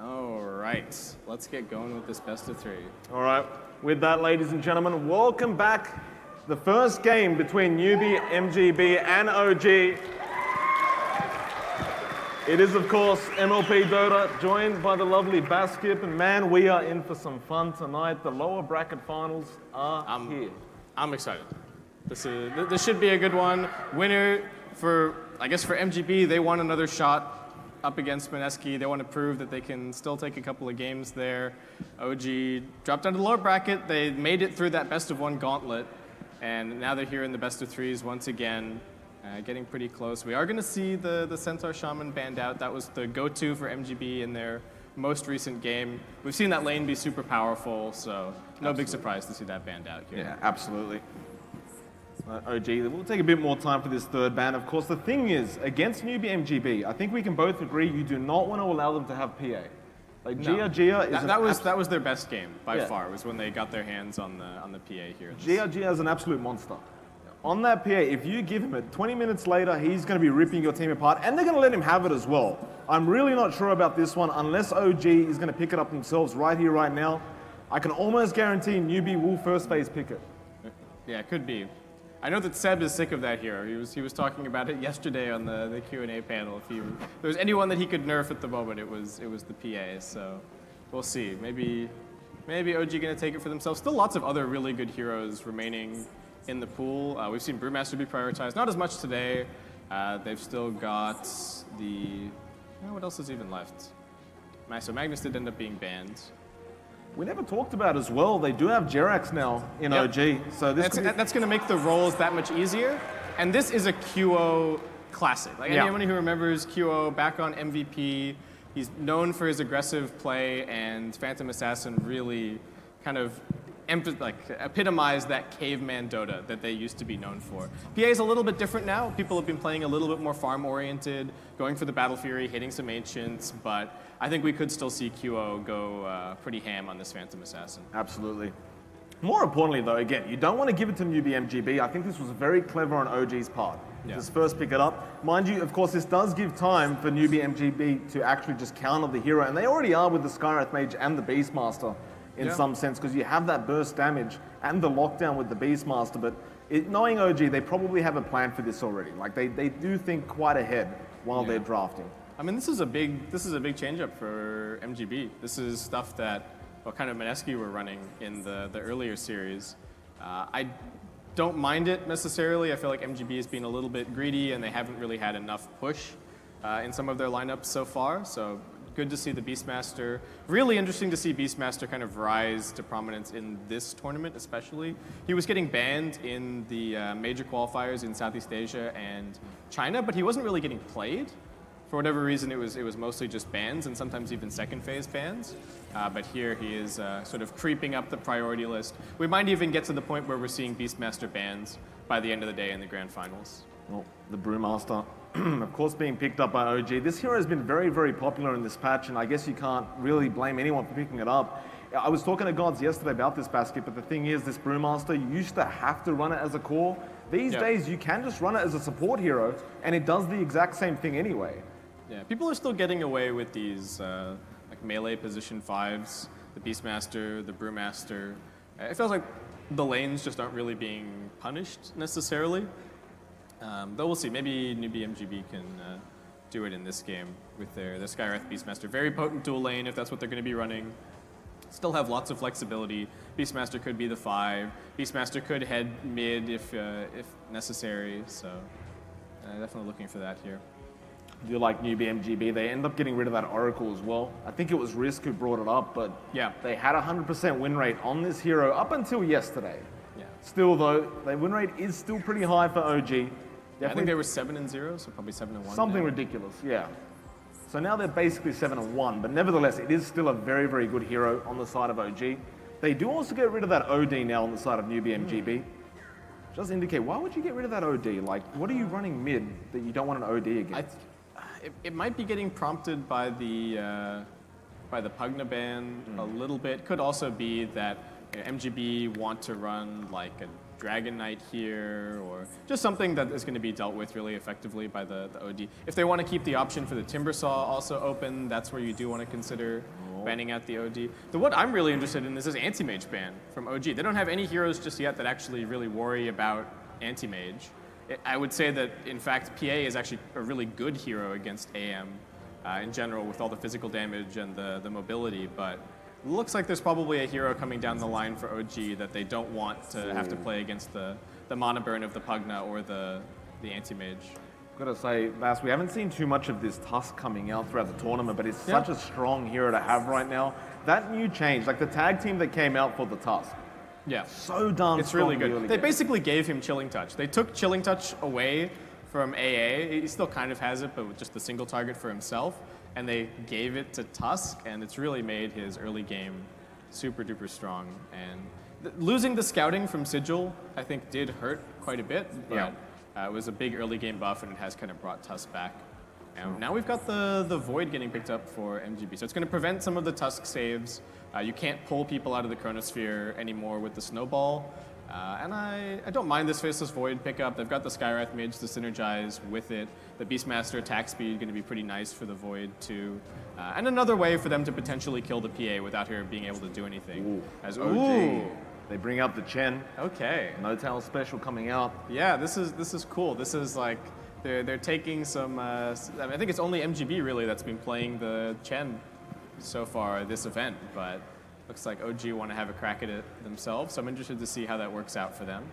All right, let's get going with this best of 3. All right, with that, ladies and gentlemen, welcome back. The first game between Newbee.MGB and OG. It is, of course, MLP Dota, joined by the lovely Basskip. And man, we are in for some fun tonight. The lower bracket finals are here. I'm excited. This should be a good one. Winner for, I guess for MGB, they want another shot up against Mineski. They want to prove that they can still take a couple of games there. OG dropped down to the lower bracket. They made it through that best of 1 gauntlet. And now they're here in the best of 3s once again, getting pretty close. We are going to see the Centaur Shaman banned out. That was the go-to for MGB in their most recent game. We've seen that lane be super powerful, so no big surprise to see that banned out here. Yeah, absolutely. OG, we'll take a bit more time for this third ban. Of course, the thing is, against Newbee.MGB, I think we can both agree you do not want to allow them to have PA. Like, no. Gia is that was their best game by far, was when they got their hands on the PA here. Gia is an absolute monster. On that PA, if you give him it, 20 minutes later, he's going to be ripping your team apart, and they're going to let him have it as well. I'm really not sure about this one, unless OG is going to pick it up themselves right here, right now. I can almost guarantee Newbee will first phase pick it. Yeah, it could be. I know that Seb is sick of that hero. He was talking about it yesterday on the Q&A panel. If there was anyone that he could nerf at the moment, it was the PA. So we'll see. Maybe OG going to take it for themselves. Still lots of other really good heroes remaining in the pool. We've seen Brewmaster be prioritized. Not as much today. They've still got the... what else is even left? So Magnus did end up being banned. We never talked about as well, they do have Jerax now in OG. So that's going to make the roles that much easier. And this is a QO classic. Like anyone who remembers QO back on MVP, he's known for his aggressive play, and Phantom Assassin really kind of epitomized that caveman Dota that they used to be known for. PA is a little bit different now. People have been playing a little bit more farm-oriented, going for the Battle Fury, hitting some Ancients, but I think we could still see QO go pretty ham on this Phantom Assassin. Absolutely. More importantly, though, again, you don't want to give it to Newbee.MGB. I think this was very clever on OG's part. Just first pick it up. Mind you, of course, this does give time for Newbee.MGB to actually just counter the hero, and they already are with the Skywrath Mage and the Beastmaster in some sense, because you have that burst damage and the lockdown with the Beastmaster, but knowing OG, they probably have a plan for this already. Like, they do think quite ahead while they're drafting. I mean, this is a big change-up for MGB. This is stuff that kind of Mineski were running in the earlier series. I don't mind it necessarily. I feel like MGB has been a little bit greedy, and they haven't really had enough push in some of their lineups so far. So good to see the Beastmaster. Really interesting to see Beastmaster kind of rise to prominence in this tournament, especially. He was getting banned in the major qualifiers in Southeast Asia and China, but he wasn't really getting played. For whatever reason, it was mostly just bans, and sometimes even second phase bans. But here he is sort of creeping up the priority list. We might even get to the point where we're seeing Beastmaster bans by the end of the day in the grand finals. Well, the Brewmaster, of course, being picked up by OG. This hero has been very, very popular in this patch, and I guess you can't really blame anyone for picking it up. I was talking to Gods yesterday about this basket, but the thing is, this Brewmaster, you used to have to run it as a core. These days, you can just run it as a support hero, and it does the exact same thing anyway. Yeah, people are still getting away with these like melee position 5s, the Beastmaster, the Brewmaster. It feels like the lanes just aren't really being punished necessarily. Though we'll see, maybe Newbee.MGB can do it in this game with their Skywrath Beastmaster. Very potent dual lane if that's what they're going to be running. Still have lots of flexibility. Beastmaster could be the 5. Beastmaster could head mid if necessary, so definitely looking for that here. You like Newbee.MGB, they end up getting rid of that Oracle as well. I think it was Risk who brought it up, but they had a 100% win rate on this hero up until yesterday. Still though, their win rate is still pretty high for OG. I think they were 7-0, so probably 7-1. Something ridiculous, yeah. So now they're basically 7-1, but nevertheless, it is still a very, very good hero on the side of OG. They do also get rid of that OD now on the side of Newbee.MGB. Just indicate, why would you get rid of that OD? Like, what are you running mid that you don't want an OD against? It might be getting prompted by the Pugna ban a little bit. Could also be that MGB want to run like Dragon Knight here, or just something that is going to be dealt with really effectively by the OD. If they want to keep the option for the Timbersaw also open, that's where you do want to consider banning out the OD. What I'm really interested in is this Anti-Mage ban from OG. They don't have any heroes just yet that actually really worry about Anti-Mage. I would say that, in fact, PA is actually a really good hero against AM in general with all the physical damage and the mobility, but looks like there's probably a hero coming down the line for OG that they don't want to have to play against the mana burn of the Pugna or the Anti-Mage. I've got to say, Bass, we haven't seen too much of this Tusk coming out throughout the tournament, but it's such a strong hero to have right now. That new change, like the tag team that came out for the Tusk. Yeah. So darn It's really good. They basically gave him Chilling Touch. They took Chilling Touch away from AA. He still kind of has it, but with just a single target for himself. And they gave it to Tusk, and it's really made his early game super duper strong. And losing the scouting from Sigil, I think, did hurt quite a bit, but it was a big early game buff, and it has kind of brought Tusk back. And now we've got the Void getting picked up for MGB, so it's going to prevent some of the Tusk saves. You can't pull people out of the Chronosphere anymore with the Snowball. And I don't mind this Faceless Void pickup. They've got the Skywrath Mage to synergize with it. The Beastmaster attack speed is going to be pretty nice for the Void too. And another way for them to potentially kill the PA without her being able to do anything. As OG. They bring up the Chen. Okay. No Tail special coming out. Yeah, this is cool. This is like they're taking some. I think it's only MGB really that's been playing the Chen so far this event, but looks like OG want to have a crack at it themselves. So I'm interested to see how that works out for them.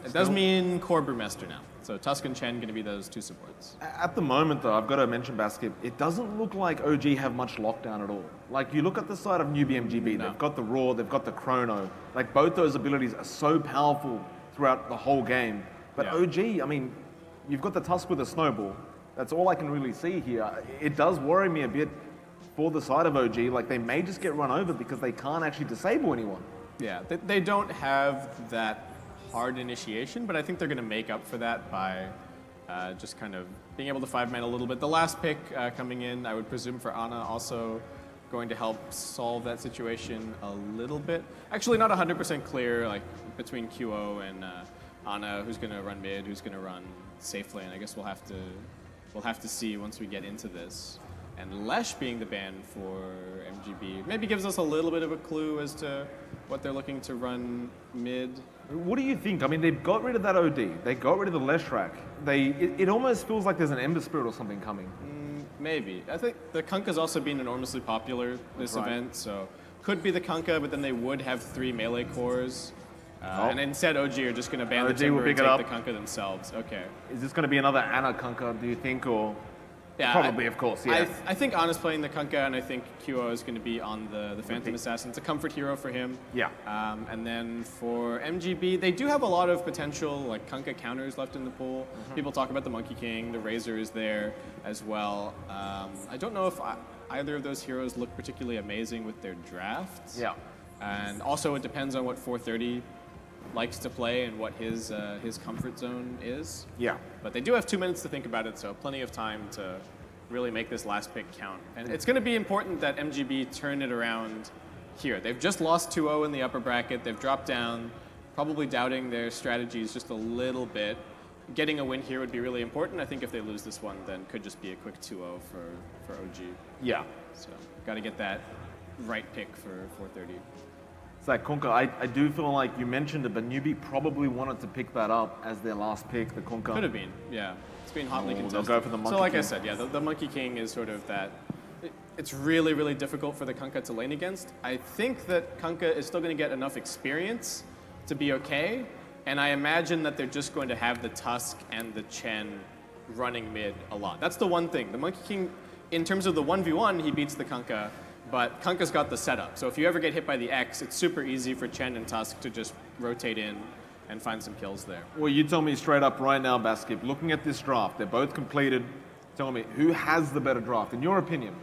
It does mean core Brewmaster now. So Tusk and Chen going to be those two supports. At the moment, though, I've got to mention Basskip. It doesn't look like OG have much lockdown at all. Like, you look at the side of Newbee.MGB, they've got the Raw, they've got the Chrono. Like, both those abilities are so powerful throughout the whole game. But OG, I mean, you've got the Tusk with a Snowball. That's all I can really see here. It does worry me a bit for the side of OG. Like, they may just get run over because they can't actually disable anyone. Yeah, they don't have that hard initiation, but I think they're going to make up for that by just kind of being able to 5-man a little bit. The last pick coming in, I would presume for Ana, also going to help solve that situation a little bit. Actually, not 100% clear, like between QO and Ana, who's going to run mid, who's going to run safe lane. I guess we'll have to see once we get into this. And Lesh being the ban for MGB maybe gives us a little bit of a clue as to what they're looking to run mid. What do you think? I mean, they've got rid of that OD. They got rid of the Lesh rack. It almost feels like there's an Ember Spirit or something coming. Maybe. I think the Kunkka's also been enormously popular this event, so could be the Kunkka, but then they would have 3 melee cores. And instead, OG are just going to ban the Timber and take the Kunkka themselves. Okay. Is this going to be another Ana Kunkka, do you think, or...? Yeah, probably, of course, yeah. I think Ana's playing the Kunkka, and I think QO is going to be on the Phantom Assassin. It's a comfort hero for him. Yeah. And then for MGB, they do have a lot of potential like Kunkka counters left in the pool. People talk about the Monkey King. The Razor is there as well. I don't know if either of those heroes look particularly amazing with their drafts. Yeah. And also, it depends on what 430 likes to play and what his comfort zone is. Yeah. But they do have 2 minutes to think about it, so plenty of time to really make this last pick count. And it's going to be important that MGB turn it around here. They've just lost 2-0 in the upper bracket. They've dropped down, probably doubting their strategies just a little bit. Getting a win here would be really important. I think if they lose this one, then could just be a quick 2-0 for OG. Yeah. So got to get that right pick for 430. Like Kunkka, I do feel like you mentioned it, but Newbee probably wanted to pick that up as their last pick, the Kunkka. Could have been, yeah. It's been hotly contested. They'll go for the Monkey So like King. I said, yeah, the Monkey King is sort of that. It's really, really difficult for the Kunkka to lane against. I think that Kunkka is still going to get enough experience to be okay, and I imagine that they're just going to have the Tusk and the Chen running mid a lot. That's the one thing. The Monkey King, in terms of the 1v1, he beats the Kunkka. But Kunkka's got the setup, so if you ever get hit by the X, it's super easy for Chen and Tusk to just rotate in and find some kills there. Well, you tell me straight up right now, Basskip, looking at this draft, they're both completed. Tell me, who has the better draft, in your opinion?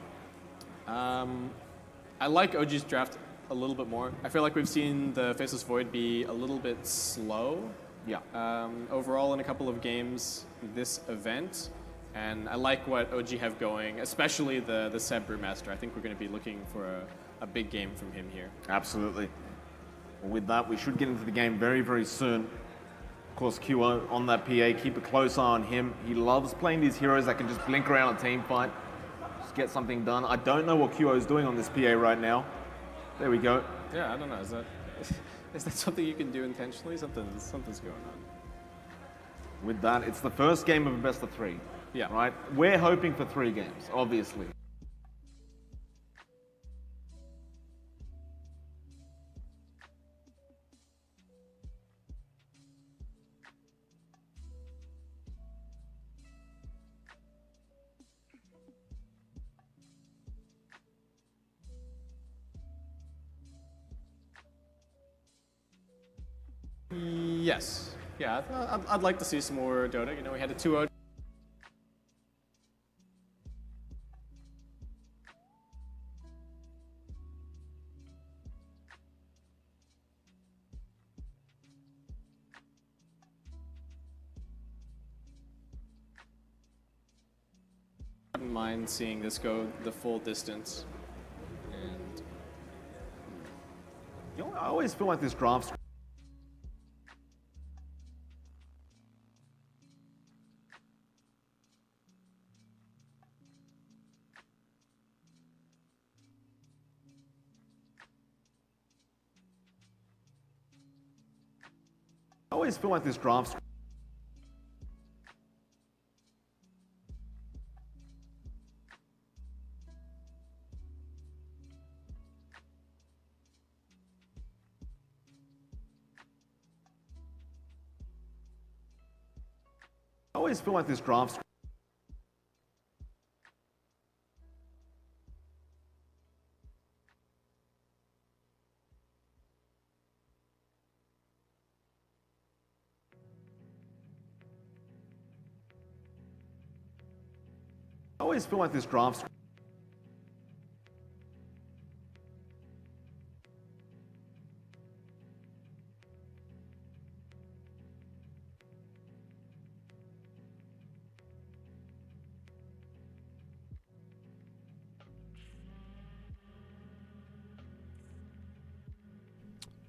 I like OG's draft a little bit more. I feel like we've seen the Faceless Void be a little bit slow overall in a couple of games this event. And I like what OG have going, especially the Seb Brewmaster. I think we're going to be looking for a big game from him here. Absolutely. With that, we should get into the game very, very soon. Of course, QO on that PA, keep a close eye on him. He loves playing these heroes that can just blink around a team fight, just get something done. I don't know what QO is doing on this PA right now. There we go. Yeah, I don't know. Is that something you can do intentionally? Something's going on. With that, it's the first game of a best of 3. Yeah. Right? We're hoping for 3 games, obviously. Yes. Yeah, I'd like to see some more Dota. You know, we had a 2-0. I wouldn't mind seeing this go the full distance. And You know, I always feel like this draft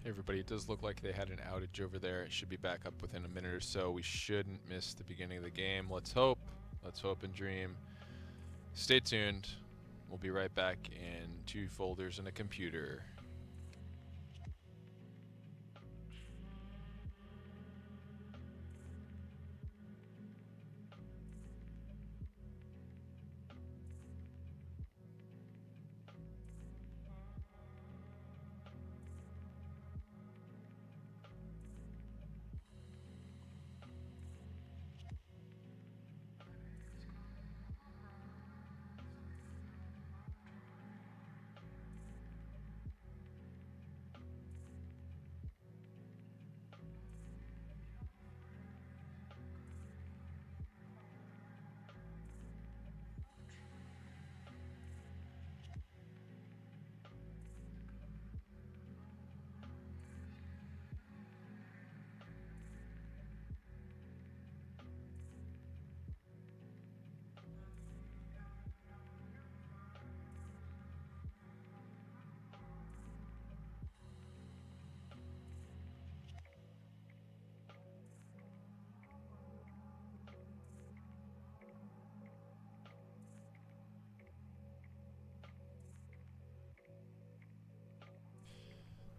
Hey everybody, it does look like they had an outage over there. It should be back up within a minute or so. We shouldn't miss the beginning of the game. Let's hope and dream. Stay tuned. We'll be right back in 2 folders and a computer.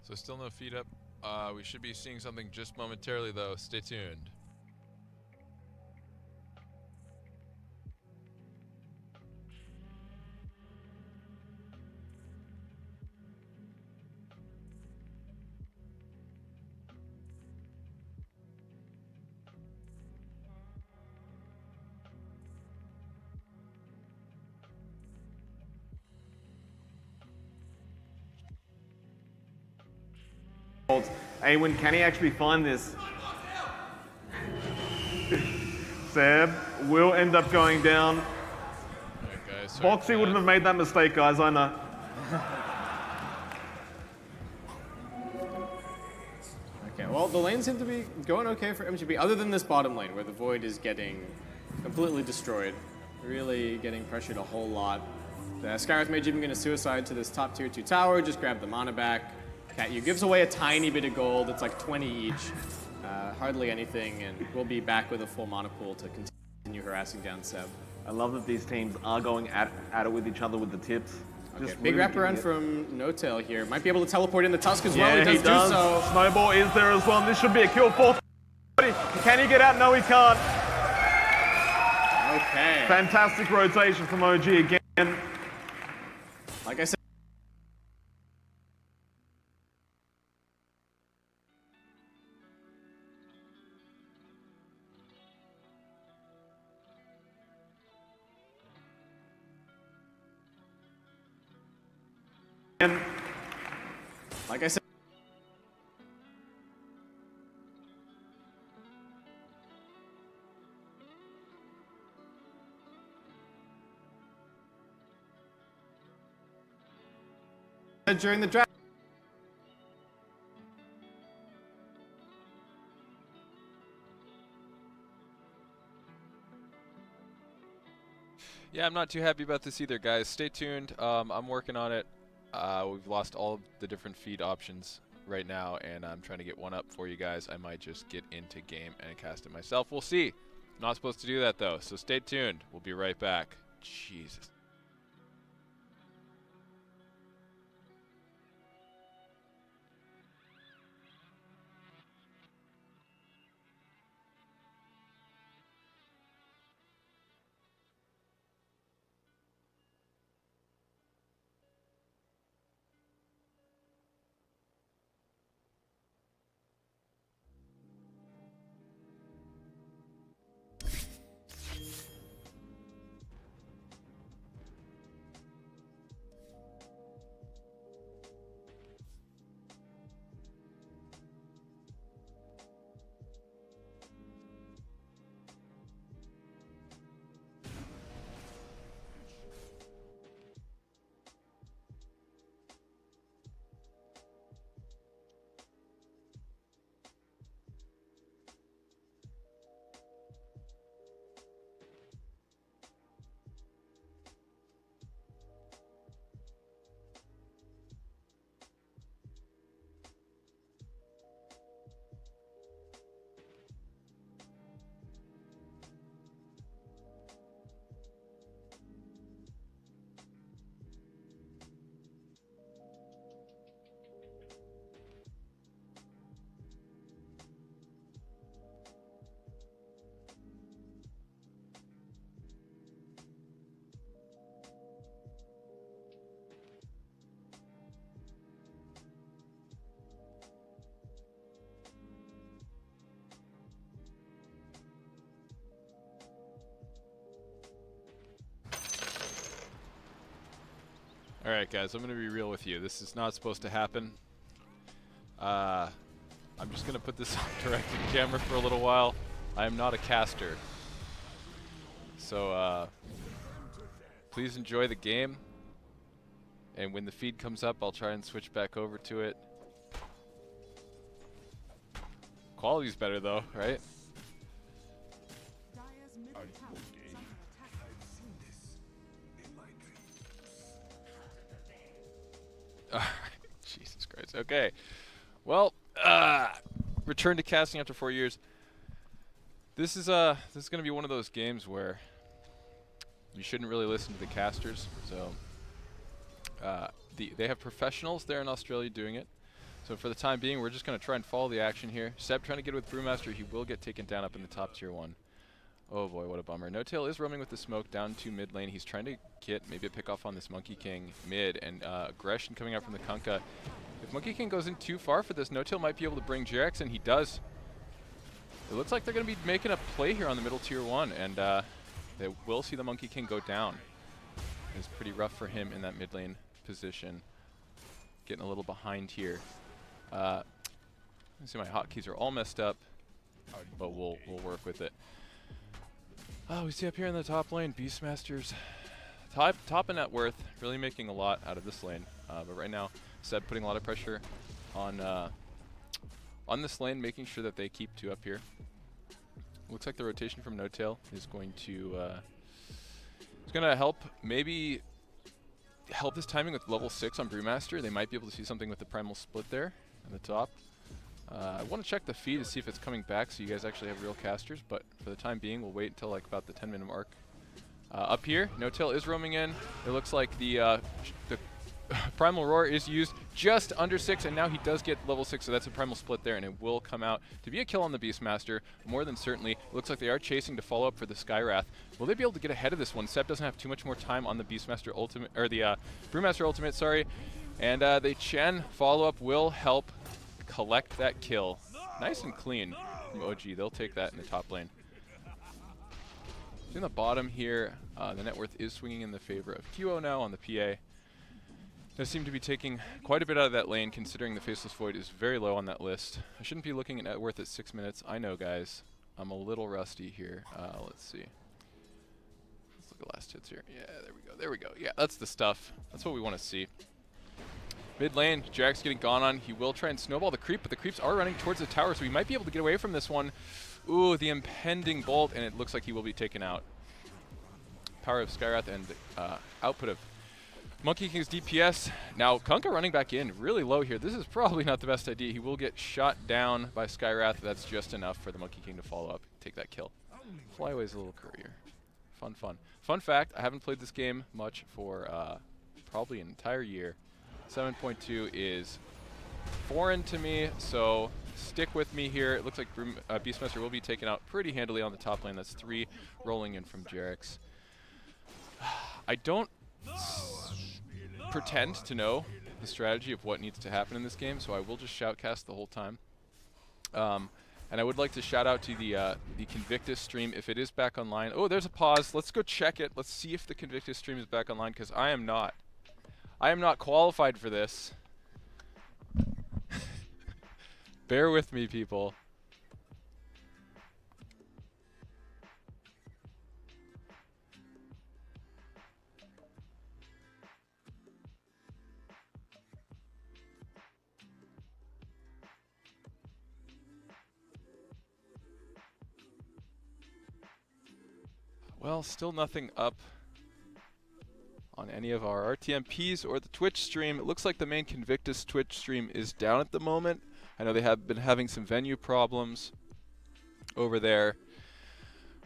So still no feed up. We should be seeing something just momentarily though. Stay tuned. Awen, can he actually find this? Seb will end up going down. Right, guys, Boxy wouldn't have made that mistake, guys, I know. okay, well, the lanes seem to be going okay for MGB, other than this bottom lane where the Void is getting completely destroyed, really getting pressured a whole lot. The Skywrath Mage even going to suicide to this top tier 2 tower, just grab the mana back. Cat gives away a tiny bit of gold. It's like 20 each. Hardly anything, and we'll be back with a full mana pool to continue harassing down Seb. I love that these teams are going at it with each other with the tips. Okay, big wraparound from No-Tail here. Might be able to teleport in the Tusk as well. Yeah, He does do so. Snowball is there as well, and this should be a kill. Fourth. Can he get out? No, he can't. Okay. Fantastic rotation from OG again. Like I said. Like I said. During the draft. Yeah, I'm not too happy about this either, guys. Stay tuned. I'm working on it. We've lost all of the different feed options right now, and I'm trying to get one up for you guys. I might just get into game and cast it myself. We'll see. I'm not supposed to do that, though, so stay tuned. We'll be right back. Jesus. Alright guys, I'm going to be real with you. This is not supposed to happen. I'm just going to put this on directed camera for a little while. I am not a caster. So please enjoy the game. And when the feed comes up, I'll try and switch back over to it. Quality's better though, right? Jesus Christ. Okay. Well, return to casting after 4 years. This is going to be one of those games where you shouldn't really listen to the casters. So they have professionals there in Australia doing it. So for the time being, we're just going to try and follow the action here. Seb trying to get with Brewmaster. He will get taken down up in the top tier 1. Oh boy, what a bummer. No-Tail is roaming with the smoke down to mid lane. He's trying to get maybe a pick off on this Monkey King mid, and aggression coming out from the Kunkka. If Monkey King goes in too far for this, No-Tail might be able to bring Jax, and he does. It looks like they're going to be making a play here on the middle tier 1, and they will see the Monkey King go down. It's pretty rough for him in that mid lane position. Getting a little behind here. Let's see, my hotkeys are all messed up, but we'll work with it. Oh, we see up here in the top lane, Beastmasters, top in net worth, really making a lot out of this lane. But right now, Seb putting a lot of pressure on this lane, making sure that they keep 2 up here. Looks like the rotation from No-Tail is going to help maybe help his timing with level 6 on Brewmaster. They might be able to see something with the Primal Split there at the top. I want to check the feed to see if it's coming back so you guys actually have real casters, but for the time being, we'll wait until like about the 10-minute mark. Up here, No-Tail is roaming in. It looks like the Primal Roar is used just under 6, and now he does get level 6, so that's a Primal Split there, and it will come out to be a kill on the Beastmaster, more than certainly. It looks like they are chasing to follow up for the Skywrath. Will they be able to get ahead of this one? Seb doesn't have too much more time on the Beastmaster Ultimate, or the Brewmaster Ultimate, sorry, and the Chen follow-up will help collect that kill. Nice and clean from OG. They'll take that in the top lane. In the bottom here, the net worth is swinging in the favor of QO now on the PA. Does seem to be taking quite a bit out of that lane, considering the Faceless Void is very low on that list. I shouldn't be looking at net worth at 6 minutes. I know, guys. I'm a little rusty here. Let's see. Let's look at last hits here. Yeah, there we go. There we go. Yeah, that's the stuff. That's what we want to see. Mid lane, Jack's getting gone on. He will try and snowball the creep, but the creeps are running towards the tower, so he might be able to get away from this one. Ooh, the impending bolt, and it looks like he will be taken out. Power of Skywrath and output of Monkey King's DPS. Now, Kunkka running back in really low here. This is probably not the best idea. He will get shot down by Skywrath. That's just enough for the Monkey King to follow up, take that kill. Flyaway's a little courier. Fun, fun. Fun fact, I haven't played this game much for probably an entire year. 7.2 is foreign to me, so stick with me here. It looks like Beastmaster will be taken out pretty handily on the top lane. That's 3 rolling in from Jarex. I don't pretend to know the strategy of what needs to happen in this game, so I will just shoutcast the whole time. And I would like to shout out to the Convictus stream if it is back online. Oh, there's a pause. Let's go check it. Let's see if the Convictus stream is back online, because I am not. I am not qualified for this. Bear with me, people. Well, still nothing up on any of our RTMPs or the Twitch stream. It looks like the main Convictus Twitch stream is down at the moment. I know they have been having some venue problems over there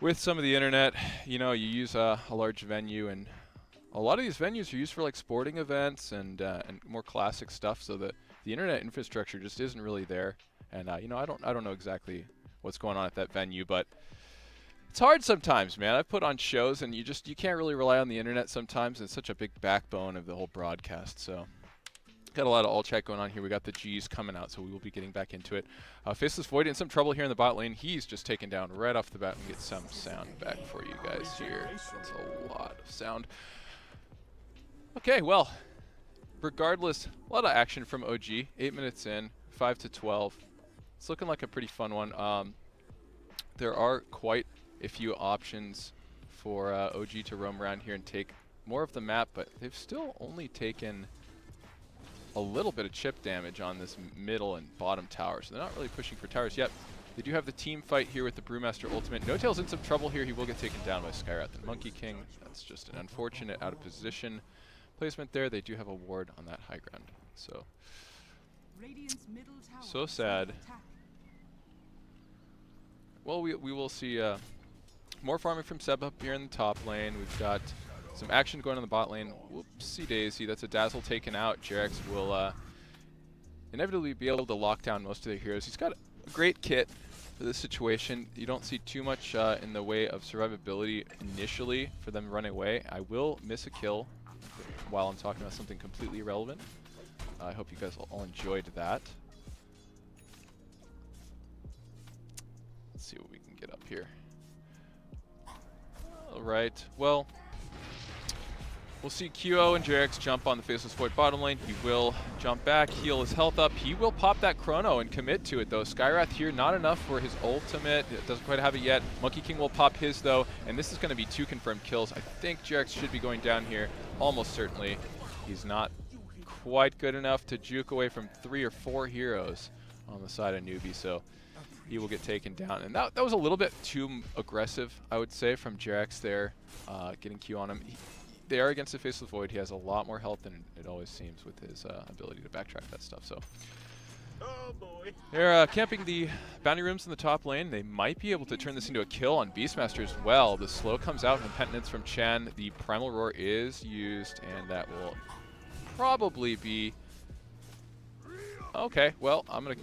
with some of the internet. You know, you use a large venue, and a lot of these venues are used for like sporting events and more classic stuff, so that the internet infrastructure just isn't really there. And you know, I don't know exactly what's going on at that venue, but it's hard sometimes, man. I've put on shows, and you can't really rely on the internet sometimes. It's such a big backbone of the whole broadcast. So got a lot of all chat going on here. We got the G's coming out, so we will be getting back into it. Faceless Void in some trouble here in the bot lane. He's just taken down right off the bat and get some sound back for you guys here. That's a lot of sound. Okay, well, regardless, a lot of action from OG. 8 minutes in, 5 to 12. It's looking like a pretty fun one. There are quite a few options for OG to roam around here and take more of the map, but they've still only taken a little bit of chip damage on this middle and bottom tower, so they're not really pushing for towers yet. They do have the team fight here with the Brewmaster Ultimate. No-Tail's in some trouble here. He will get taken down by Skywrath and Monkey King. That's just an unfortunate out of position placement there. They do have a ward on that high ground, so sad. Well, we will see more farming from Seb up here in the top lane. We've got some action going on the bot lane. Whoopsie daisy, that's a Dazzle taken out. Jarex will inevitably be able to lock down most of their heroes. He's got a great kit for this situation. You don't see too much in the way of survivability initially for them running away. I will miss a kill while I'm talking about something completely irrelevant. I hope you guys all enjoyed that. Let's see what we can get up here. Alright, well, we'll see QO and Jarex jump on the Faceless Void bottom lane. He will jump back, heal his health up. He will pop that chrono and commit to it, though. Skywrath here, not enough for his ultimate. It doesn't quite have it yet. Monkey King will pop his, though, and this is going to be 2 confirmed kills. I think Jarex should be going down here, almost certainly. He's not quite good enough to juke away from 3 or 4 heroes on the side of Newbee, so he will get taken down. And that was a little bit too aggressive, I would say, from Jarex there, getting Q on him. they are against the Faceless Void. He has a lot more health than it always seems with his ability to backtrack that stuff. So Oh boy. they're camping the bounty rooms in the top lane. They might be able to turn this into a kill on Beastmaster as well. The slow comes out from Penitence from Chen. The Primal Roar is used, and that will probably be... Okay, well, I'm going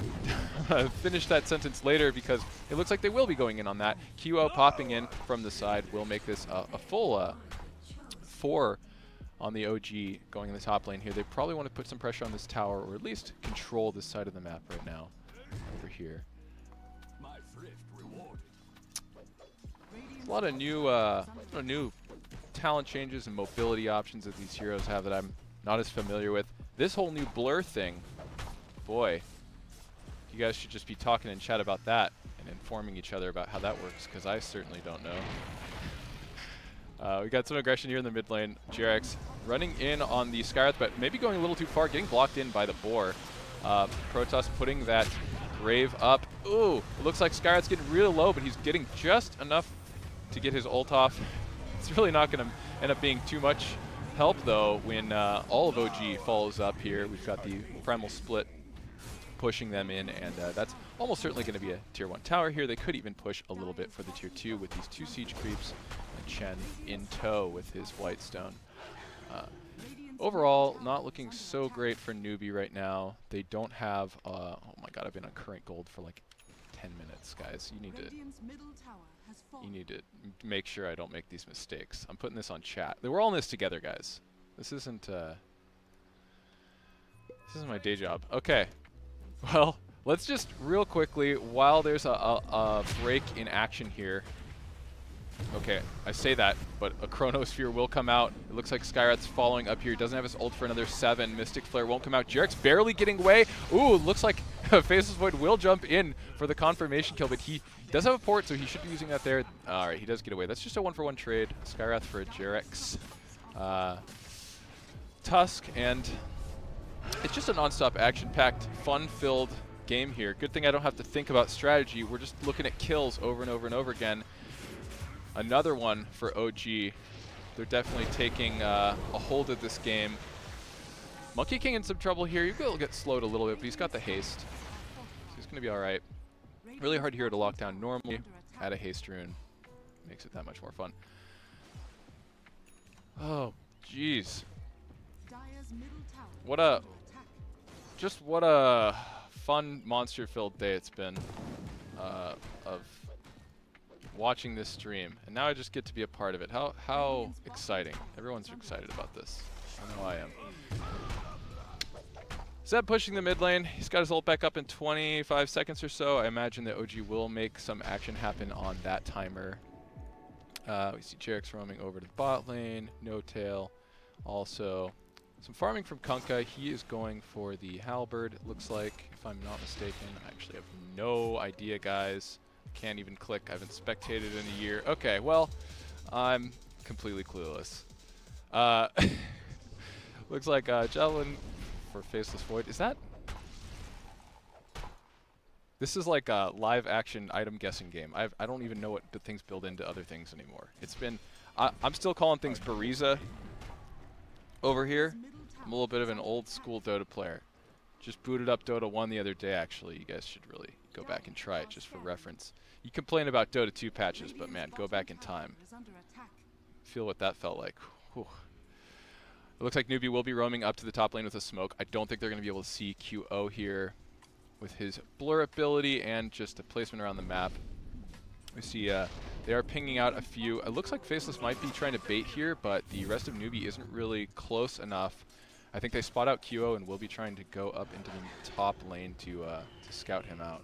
to finish that sentence later because it looks like they will be going in on that. QO popping in from the side will make this a full 4 on the OG going in the top lane here. They probably want to put some pressure on this tower, or at least control this side of the map right now over here. A lot of new talent changes and mobility options that these heroes have that I'm not as familiar with. This whole new blur thing, boy, you guys should just be talking in chat about that and informing each other about how that works, because I certainly don't know. We got some aggression here in the mid lane. JRX running in on the Skywrath, but maybe going a little too far, getting blocked in by the boar. Protoss putting that Grave up. Ooh, it looks like Skywrath's getting real low, but he's getting just enough to get his ult off. It's really not going to end up being too much help, though, when all of OG follows up here. We've got the Primal Split pushing them in, and that's almost certainly going to be a tier 1 tower here. They could even push a little bit for the tier 2 with these 2 siege creeps, and Chen in tow with his Blightstone. Overall, not looking so great for Newbee right now. They don't have, oh my god, I've been on current gold for like 10 minutes, guys. You need to make sure I don't make these mistakes. I'm putting this on chat. We're all in this together, guys. This isn't my day job. Okay. Well, let's just real quickly, while there's a break in action here. Okay, I say that, but a Chronosphere will come out. It looks like Skywrath's following up here. He doesn't have his ult for another 7. Mystic Flare won't come out. JRX barely getting away. Ooh, looks like Faceless Void will jump in for the confirmation kill, but he does have a port, so he should be using that there. All right, he does get away. That's just a 1-for-1 trade. Skywrath for a JRX. Tusk, and it's just a non-stop action-packed, fun-filled game here. Good thing I don't have to think about strategy. We're just looking at kills over and over and over again. Another one for OG. They're definitely taking a hold of this game. Monkey King in some trouble here. He will get slowed a little bit, but he's got the haste. So he's going to be all right. Really hard hero to lock down normally. Add a haste rune. Makes it that much more fun. Oh, jeez. What a fun monster-filled day it's been of watching this stream, and now I just get to be a part of it. How exciting. Everyone's excited about this. I know I am. Zeb pushing the mid lane. He's got his ult back up in 25 seconds or so. I imagine that OG will make some action happen on that timer. We see JRX roaming over to the bot lane. No tail. Also, some farming from Kunkka. He is going for the halberd, it looks like, if I'm not mistaken. I actually have no idea, guys. Can't even click. I haven't spectated in a year. Okay, well, I'm completely clueless. Looks like Javelin for Faceless Void. Is that? This is like a live action item guessing game. I don't even know what things build into other things anymore. It's been, I'm still calling things Bariza over here. I'm a little bit of an old school Dota player. Just booted up Dota 1 the other day, actually. You guys should really go back and try it just for reference. You complain about Dota 2 patches, but man, go back in time. Feel what that felt like. Whew. It looks like Newbee will be roaming up to the top lane with a smoke. I don't think they're going to be able to see QO here with his blur ability and just a placement around the map. We see they are pinging out a few. It looks like Faceless might be trying to bait here, but the rest of Newbee isn't really close enough. I think they spot out QO and will be trying to go up into the top lane to scout him out.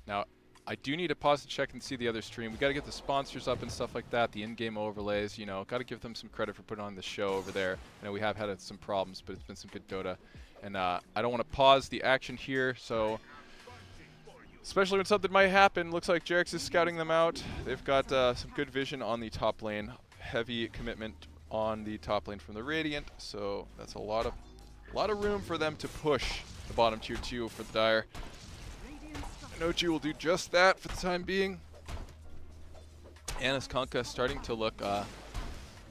Now, I do need to pause to check and see the other stream. We got to get the sponsors up and stuff like that, the in-game overlays, you know, got to give them some credit for putting on the show over there. I know we have had some problems, but it's been some good Dota. And I don't want to pause the action here, so especially when something might happen. Looks like JRX is scouting them out. They've got some good vision on the top lane. Heavy commitment on the top lane from the Radiant, so that's a lot of room for them to push the bottom tier 2 for the Dire. And OG will do just that for the time being. Anna's Kunkka starting to look a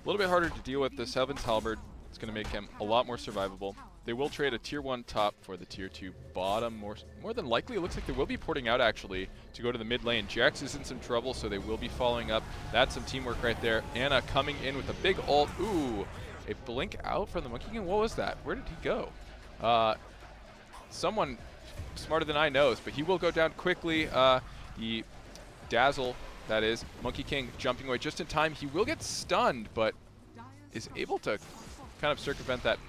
little bit harder to deal with. This Heaven's Halberd is going to make him a lot more survivable. They will trade a tier 1 top for the tier 2 bottom. More than likely, it looks like they will be porting out actually to go to the mid lane. Jax is in some trouble, so they will be following up. That's some teamwork right there. Anna coming in with a big ult. Ooh, a blink out from the Monkey King. What was that? Where did he go? Someone smarter than I knows, but he will go down quickly. The Dazzle, that is, Monkey King jumping away just in time. He will get stunned, but is able to kind of circumvent that,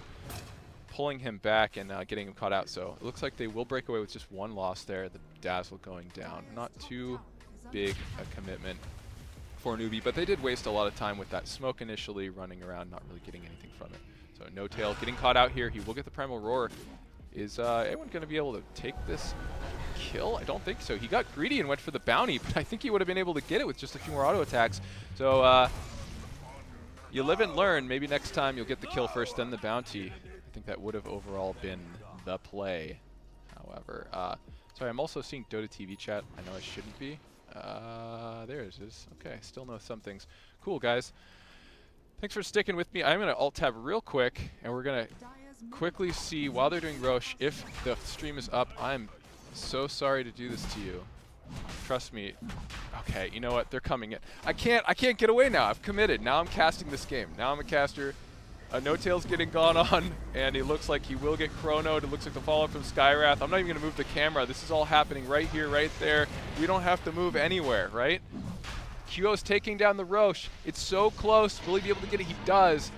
pulling him back and getting him caught out. So it looks like they will break away with just one loss there. The Dazzle going down. Not too big a commitment for Newbee, but they did waste a lot of time with that smoke initially, running around, not really getting anything from it. So No Tail getting caught out here. He will get the Primal Roar. Is anyone going to be able to take this kill? I don't think so. He got greedy and went for the bounty, but I think he would have been able to get it with just a few more auto attacks. So you live and learn. Maybe next time you'll get the kill first, then the bounty. I think that would have overall been the play. However, sorry, I'm also seeing Dota TV chat. I know I shouldn't be. There it is. Okay, still know some things. Cool, guys. Thanks for sticking with me. I'm going to alt-tab real quick, and we're going to quickly see, while they're doing Roche, if the stream is up. I'm so sorry to do this to you. Trust me. Okay, you know what? They're coming in. I can't get away now. I've committed. Now I'm casting this game. Now I'm a caster. No Tail's getting gone on, and it looks like he will get chronoed. It looks like the follow-up from Skywrath. I'm not even going to move the camera. This is all happening right here, right there. We don't have to move anywhere, right? QO's taking down the Roche. It's so close. Will he be able to get it? He does.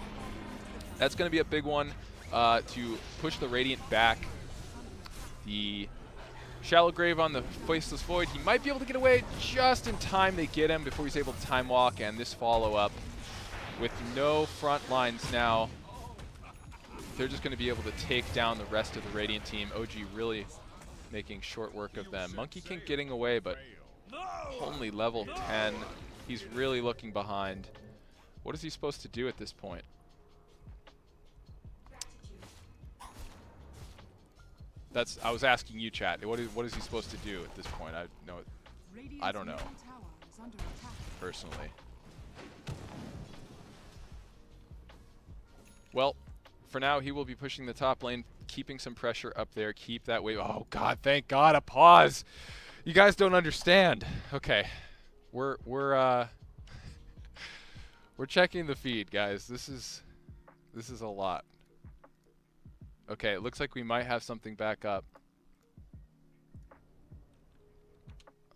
That's going to be a big one to push the Radiant back. The Shallow Grave on the Faceless Void. He might be able to get away just in time. They get him before he's able to time walk, and this follow-up with no front lines now. They're just going to be able to take down the rest of the Radiant team. OG really making short work of them. Monkey King getting away, but only level 10. He's really looking behind. What is he supposed to do at this point? I was asking you, chat. What is he supposed to do at this point? I don't know, personally. Well, for now, he will be pushing the top lane, keeping some pressure up there. Keep that wave. Oh, God, thank God, a pause. You guys don't understand. Okay, we're checking the feed, guys. This is a lot. Okay, it looks like we might have something back up.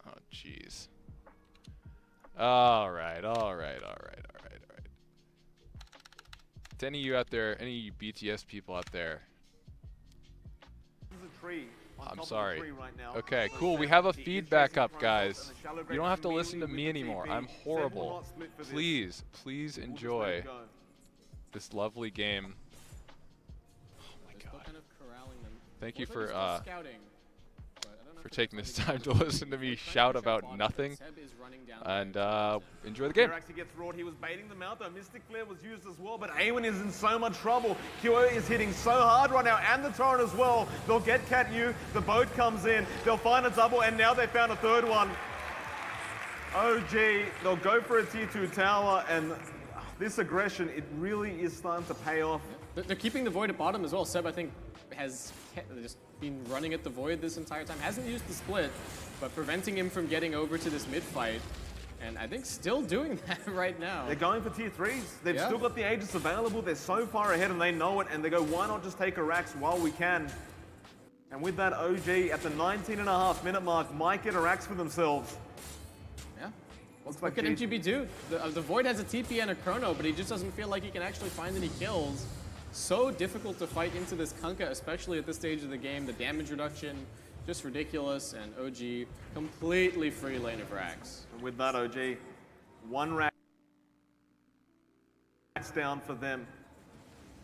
Oh, jeez. All right. To any of you out there, any of you BTS people out there, I'm sorry. Okay, cool. We have a feedback up, guys. You don't have to listen to me anymore. I'm horrible. Please enjoy this lovely game. Oh my God. Thank you for taking this time to listen to me shout about nothing, and enjoy the game. He was baiting them out though. Mystic Flare was used as well, but Awen is in so much trouble. QO is hitting so hard right now, and the Torrent as well. They'll get Cat U, the boat comes in, they'll find a double, and now they found a third one. OG, they'll go for a tier 2 tower, and this aggression, it really is starting to pay off. They're keeping the Void at bottom as well. Seb, I think, has just been running at the Void this entire time. Hasn't used the split, but preventing him from getting over to this mid fight. And I think still doing that right now. They're going for tier 3s. They've still got the Aegis available. They're so far ahead and they know it. And they go, why not just take a Rax while we can? And with that, OG at the 19.5-minute mark might get a Rax for themselves. Yeah. What can MGB do? The Void has a TP and a Chrono, but he just doesn't feel like he can actually find any kills. So difficult to fight into this Kunkka, especially at this stage of the game. The damage reduction, just ridiculous, and OG completely free lane of Rax. And with that, OG, one Rax down for them.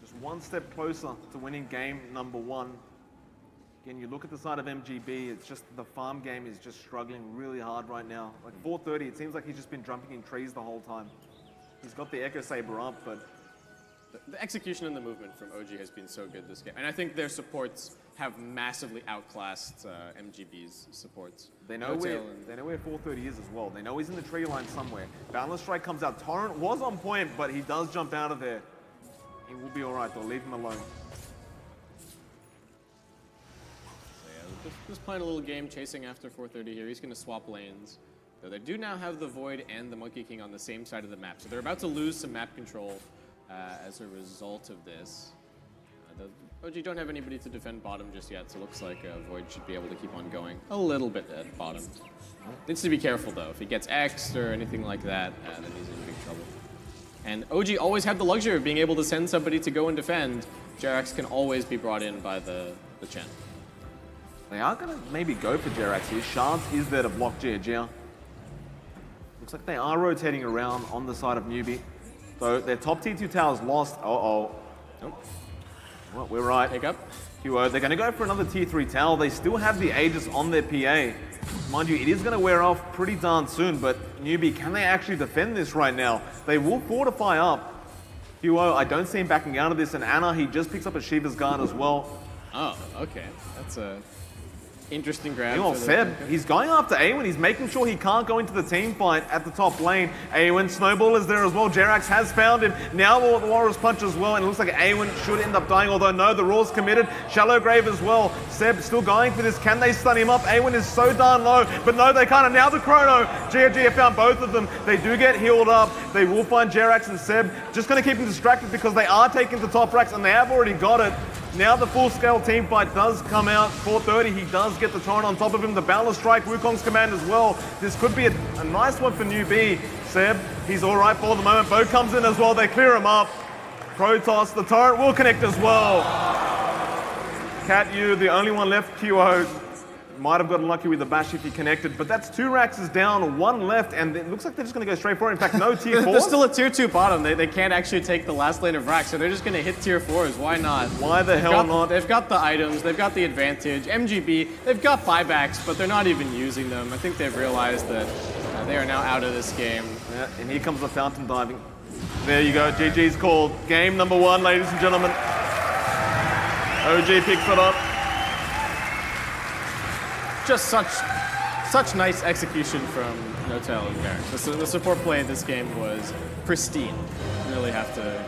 Just one step closer to winning game number 1. Again, you look at the side of MGB, it's just the farm game is just struggling really hard right now. Like 430, it seems like he's just been jumping in trees the whole time. He's got the Echo Saber up, but The execution and the movement from OG has been so good this game. And I think their supports have massively outclassed MGB's supports. They know where 430 is as well. They know he's in the tree line somewhere. Balance Strike comes out. Torrent was on point, but he does jump out of there. He will be all right, though. Leave him alone. So yeah, just playing a little game, chasing after 430 here. He's going to swap lanes. Though they do now have the Void and the Monkey King on the same side of the map. So they're about to lose some map control as a result of this. The OG don't have anybody to defend bottom just yet, so it looks like Void should be able to keep on going a little bit at bottom. Needs to be careful though. If he gets X'd or anything like that, then he's in big trouble. And OG always had the luxury of being able to send somebody to go and defend. Jerax can always be brought in by the Chen. They are going to maybe go for Jerax here. Shards is there to block Jia. Looks like they are rotating around on the side of Newbee. So their top T2 tower's lost. Uh-oh. Nope. Well, we're right. Take up. QO. They're going to go for another T3 tower. They still have the Aegis on their PA. Mind you, it is going to wear off pretty darn soon, but Newbee, can they actually defend this right now? They will fortify up. QO, I don't see him backing out of this, and Anna, he just picks up a Shiva's Guard as well. Oh, okay. That's a interesting grab. Meanwhile, Seb, he's going after Awen. He's making sure he can't go into the team fight at the top lane. Awen, Snowball is there as well. Jerax has found him. Now the Walrus Punch as well, and it looks like Awen should end up dying, although no, the Raw's committed. Shallow Grave as well. Seb still going for this. Can they stun him up? Awen is so darn low, but no, they can't. And now the Chrono. GG found both of them. They do get healed up. They will find Jerax and Seb. Just going to keep them distracted because they are taking the top racks, and they have already got it. Now the full-scale team fight does come out. 430, he does get the torrent on top of him. The Balance Strike, Wukong's command as well. This could be a nice one for Newbee. Seb, he's all right for the moment. Bo comes in as well. They clear him up. Protoss, the torrent will connect as well. Cat Yu, the only one left. QO might have gotten lucky with the bash if he connected, but that's 2 racks is down, 1 left, and it looks like they're just going to go straight for it. In fact, no tier 4s. There's still a tier 2 bottom. They can't actually take the last lane of racks, so they're just going to hit tier 4s. Why not? Why the hell not? They've got the items, they've got the advantage. MGB, they've got buybacks, but they're not even using them. I think they've realized that they are now out of this game. Yeah, and here comes the fountain diving. There you go, GG's called. Game number 1, ladies and gentlemen. OG picks it up. Just such nice execution from Notel and Barrett. The support play in this game was pristine. Really have to.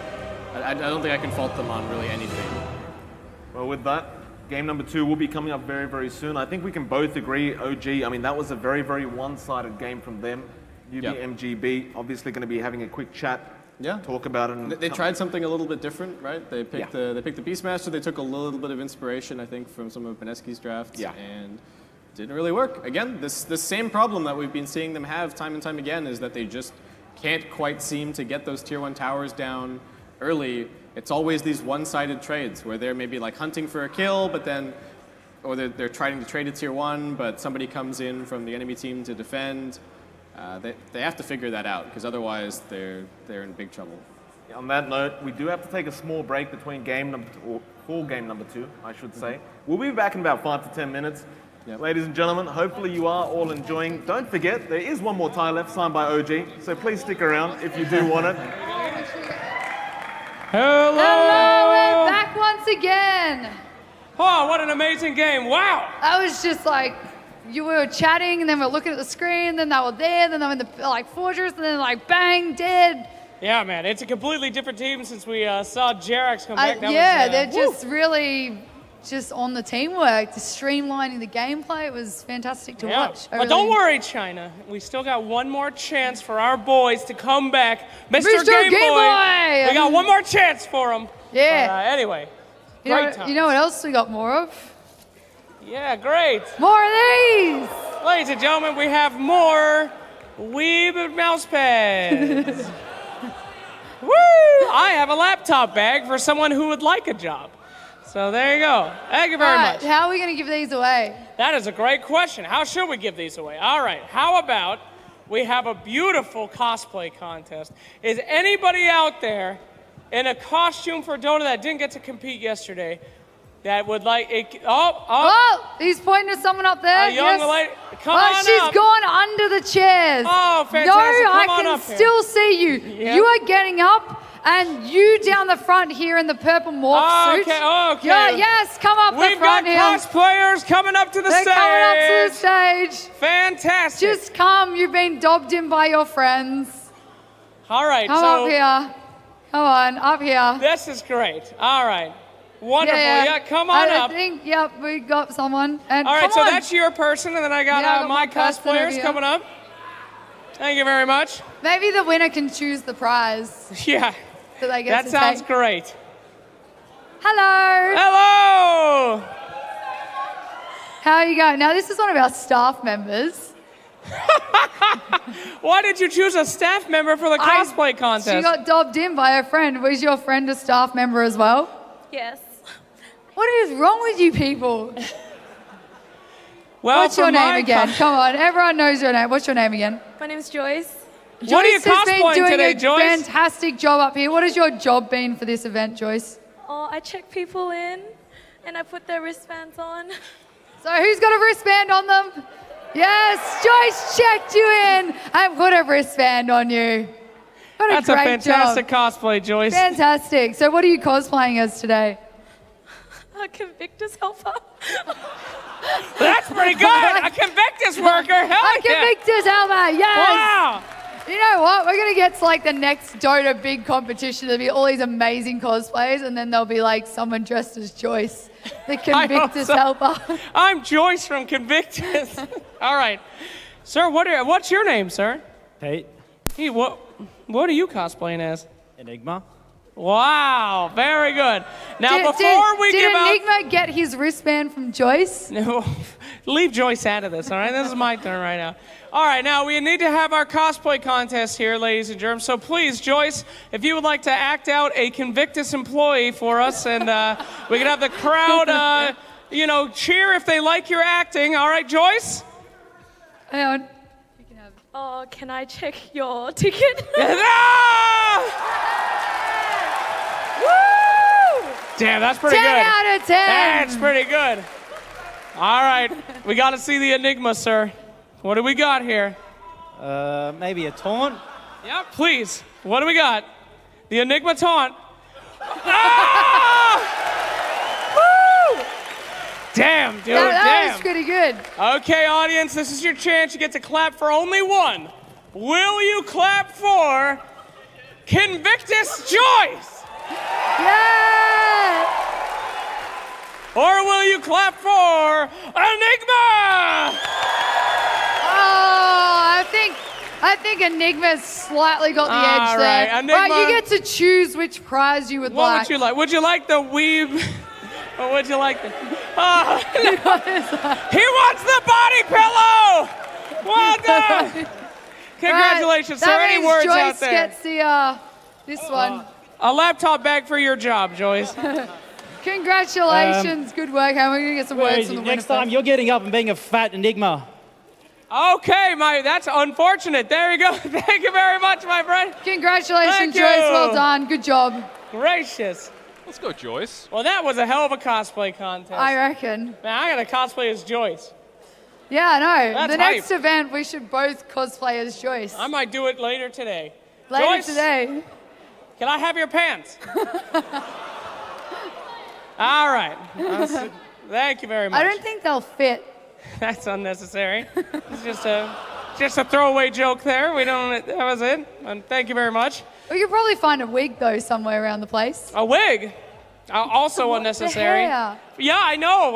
I don't think I can fault them on really anything. Well, with that, game number 2 will be coming up very, very soon. I think we can both agree, OG, I mean, that was a very, very one-sided game from them. Newbee.MGB, obviously going to be having a quick chat. Yeah. Talk about it. They tried something a little bit different, right? They picked the Beastmaster. They took a little bit of inspiration, I think, from some of Beneski's drafts. Yeah. And didn't really work. Again, this same problem that we've been seeing them have time and time again is that they just can't quite seem to get those tier 1 towers down early. It's always these one-sided trades where they're maybe like hunting for a kill, but then, or they're trying to trade a tier 1, but somebody comes in from the enemy team to defend. They have to figure that out because otherwise they're in big trouble. On that note, we do have to take a small break between game number 2, or for game number 2, I should say. We'll be back in about 5 to 10 minutes. Yep. Ladies and gentlemen, hopefully you are all enjoying. Don't forget, there is one more tie left signed by OG, so please stick around if you do want it. Hello! Hello, we're back once again. Oh, what an amazing game. Wow! I was just like, you were chatting, and then we're looking at the screen, then they were there, then they were in the fortress, and then like bang, dead. Yeah, man, it's a completely different team since we saw Jerax come back. They're just really just on the teamwork, just streamlining the gameplay. It was fantastic to watch. But don't worry, China. We still got one more chance for our boys to come back. Mr. Game Boy! We got one more chance for him. Yeah. But, anyway, you know what else we got more of? Yeah, great. More of these! Ladies and gentlemen, we have more Weeb mouse pads. Woo! I have a laptop bag for someone who would like a job. So there you go. Thank you very much. How are we going to give these away? That is a great question. How should we give these away? All right. How about we have a beautiful cosplay contest? Is anybody out there in a costume for Dota that didn't get to compete yesterday that would like it? Oh, he's pointing to someone up there. A young lady. Come on up. She's gone under the chairs. Oh, fantastic. No, Come I on can up here. still see you. Yep. You are getting up And you down the front here in the purple morph suit. Okay. Yeah, yes, come up the front here. We've got cosplayers coming up to the stage. They're coming up to the stage. Fantastic. Just come. You've been dobbed in by your friends. All right. Come up here. Come on, up here. This is great. All right. Wonderful. Yeah, come on I think, yep, we got someone. And all right, come so on. that's your person, and then I got my cosplayers coming up. Thank you very much. Maybe the winner can choose the prize. Yeah. So they get that to sounds take. great. Hello. Hello. How are you going? Now, this is one of our staff members. Why did you choose a staff member for the cosplay contest? She got dobbed in by her friend. Was your friend a staff member as well? Yes. What is wrong with you people? Well, what's your name again? Come on, everyone knows your name. What's your name again? My name's Joyce. What are you Joyce has been cosplaying doing today, a Joyce? fantastic job up here. What has your job been for this event, Joyce? Oh, I check people in, and I put their wristbands on. So who's got a wristband on them? Yes, Joyce checked you in and put a wristband on you. What That's a a great fantastic job. cosplay, Joyce. Fantastic. So what are you cosplaying as today? A Convictus helper. That's pretty good. A Convictus worker. Hell A Convictus helmet, yes. Wow. You know what? We're going to get to like the next Dota big competition. There'll be all these amazing cosplayers, and then there'll be like someone dressed as Joyce, the Convictus helper. I'm Joyce from Convictus. All right. Sir, what's your name, sir? Pete. Hey, what are you cosplaying as? Enigma. Wow, very good. Now, Did Enigma get his wristband from Joyce? No, leave Joyce out of this, all right? This is my turn right now. All right, now we need to have our cosplay contest here, ladies and germs. So please, Joyce, if you would like to act out a Convictus employee for us, and we can have the crowd, cheer if they like your acting. All right, Joyce? Hang on. You can have it. Oh, can I check your ticket? Damn, that's pretty 10 good. 10 out of 10. That's pretty good. All right, we got to see the Enigma, sir. What do we got here? Maybe a taunt. Yeah, please. What do we got? The Enigma taunt. Ah! Woo! Damn, dude, that was pretty good. Okay, audience, this is your chance. You get to clap for only one. Will you clap for Convictus Joyce? Yeah! Or will you clap for Enigma? Oh, I think Enigma's slightly got the edge there. Right, Enigma, right, you get to choose which prize you would like. What would you like? Would you like the weave? Or would you like the... Oh, no. He wants the body pillow! Well done! Congratulations, sir. Any words Joyce out there? Gets the, this one. A laptop bag for your job, Joyce. Congratulations. Good work. We're going to get some words from the winner. Next time, you're getting up and being a fat Enigma. Okay, that's unfortunate. There you go. Thank you very much, my friend. Congratulations, Joyce. Well done. Good job. Gracious. Let's go, Joyce. Well, that was a hell of a cosplay contest. I reckon. Man, I got to cosplay as Joyce. Yeah, I know. That's the next hype. event, we should both cosplay as Joyce. I might do it later today. Later Joyce, today. Can I have your pants? All right. Thank you very much. I don't think they'll fit. That's unnecessary. It's just a throwaway joke there. That was it. And thank you very much. We could probably find a wig, though, somewhere around the place. A wig? Also unnecessary. The hair. Yeah, I know.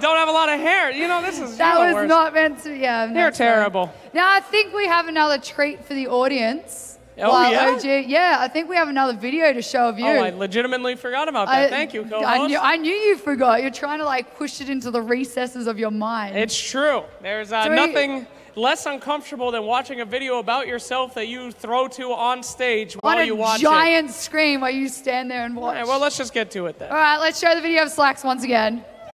Don't have a lot of hair. This is That was worse. not meant to, yeah. They're terrible. Now, I think we have another treat for the audience. Oh, yeah? OG, yeah, I think we have another video to show of you. Oh, I legitimately forgot about that. Thank you, co-host. I knew you forgot. You're trying to, push it into the recesses of your mind. It's true. There's nothing less uncomfortable than watching a video about yourself that you throw to on stage while you watch it. On a giant screen while you stand there and watch. All right, well, let's just get to it then. All right, let's show the video of Slacks once again.